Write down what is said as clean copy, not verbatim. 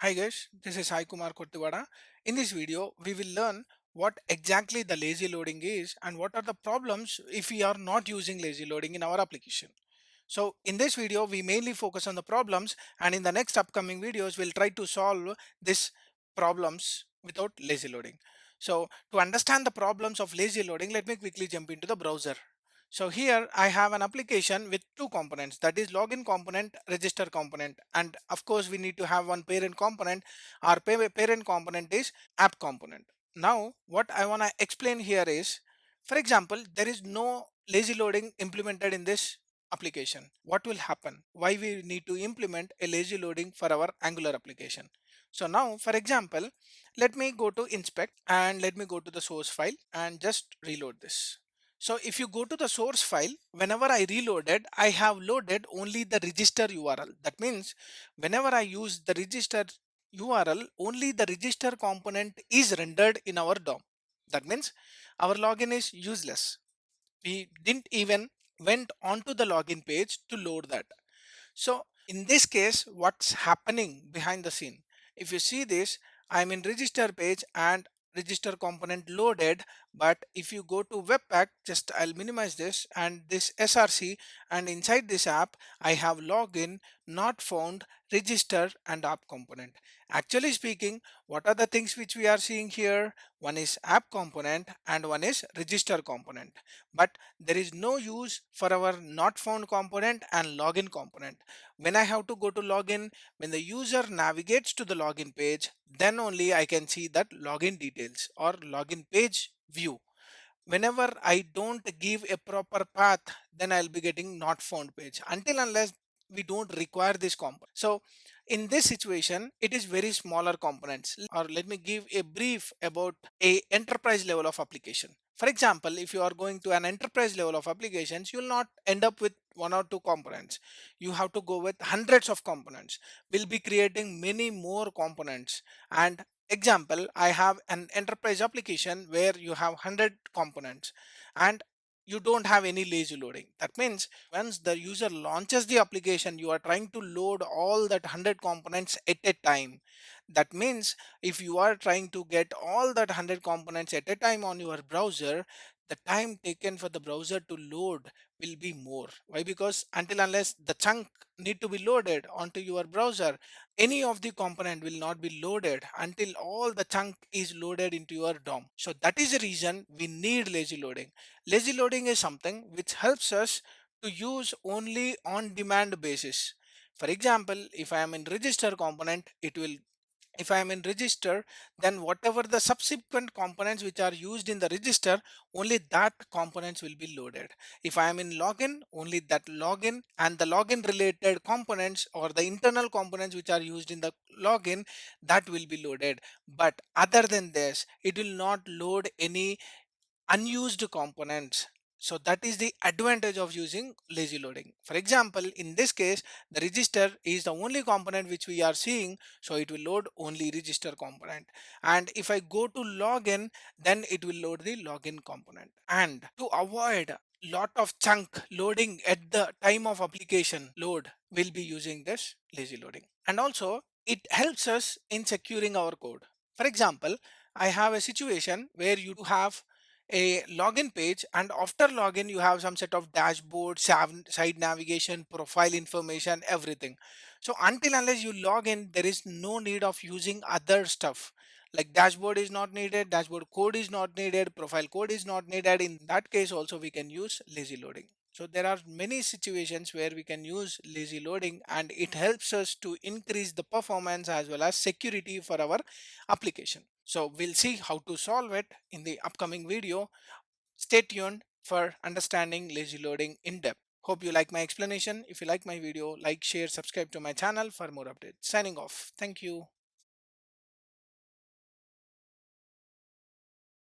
Hi guys, this is Sai Kumar Kottivada. In this video, we will learn what exactly the lazy loading is and what are the problems if we are not using lazy loading in our application. So in this video, we mainly focus on the problems, and in the next upcoming videos, we'll try to solve these problems without lazy loading. So to understand the problems of lazy loading, let me quickly jump into the browser. So here I have an application with two components, that is login component, register component, and of course we need to have one parent component. Our parent component is app component. Now what I want to explain here is, for example, there is no lazy loading implemented in this application. What will happen? Why we need to implement a lazy loading for our Angular application? So now, for example, let me go to inspect and let me go to the source file and just reload this. So if you go to the source file, whenever I reloaded, I have loaded only the register URL. That means whenever I use the register URL, only the register component is rendered in our DOM. That means our login is useless. We didn't even went onto the login page to load that. So in this case, what's happening behind the scene? If you see this, I'm in register page and register component loaded. But if you go to Webpack, just I'll minimize this and this src, and inside this app, I have login, not found, register and app component. Actually speaking, what are the things which we are seeing here? One is app component and one is register component. But there is no use for our not found component and login component. When I have to go to login, when the user navigates to the login page, then only I can see that login details or login page view. Whenever I don't give a proper path, then I'll be getting not found page until unless we don't require this component. So in this situation, it is very smaller components. Or let me give a brief about a enterprise level of application. For example, if you are going to an enterprise level of applications, you will not end up with one or two components. You have to go with hundreds of components. We'll be creating many more components. And example, I have an enterprise application where you have 100 components and you don't have any lazy loading. That means once the user launches the application, you are trying to load all that 100 components at a time. That means if you are trying to get all that 100 components at a time on your browser, the time taken for the browser to load will be more. Why? Because until unless the chunk need to be loaded onto your browser, any of the component will not be loaded until all the chunk is loaded into your DOM. So that is the reason we need lazy loading. Lazy loading is something which helps us to use only on demand basis. For example, if I am in register component, it will, if I am in register, then whatever the subsequent components which are used in the register, only that components will be loaded. If I am in login, only that login and the login related components or the internal components which are used in the login, that will be loaded. But other than this, it will not load any unused components. So that is the advantage of using lazy loading. For example, in this case, the register is the only component which we are seeing, so it will load only register component. And if I go to login, then it will load the login component. And to avoid lot of chunk loading at the time of application load, we'll be using this lazy loading. And also it helps us in securing our code. For example, I have a situation where you have a login page, and after login you have some set of dashboard, side navigation, profile information, everything. So until unless you log in, there is no need of using other stuff. Like dashboard is not needed, dashboard code is not needed, profile code is not needed. In that case also we can use lazy loading. So there are many situations where we can use lazy loading, and it helps us to increase the performance as well as security for our application. So we'll see how to solve it in the upcoming video. Stay tuned for understanding lazy loading in depth. Hope you like my explanation. If you like my video, like, share, subscribe to my channel for more updates. Signing off. Thank you.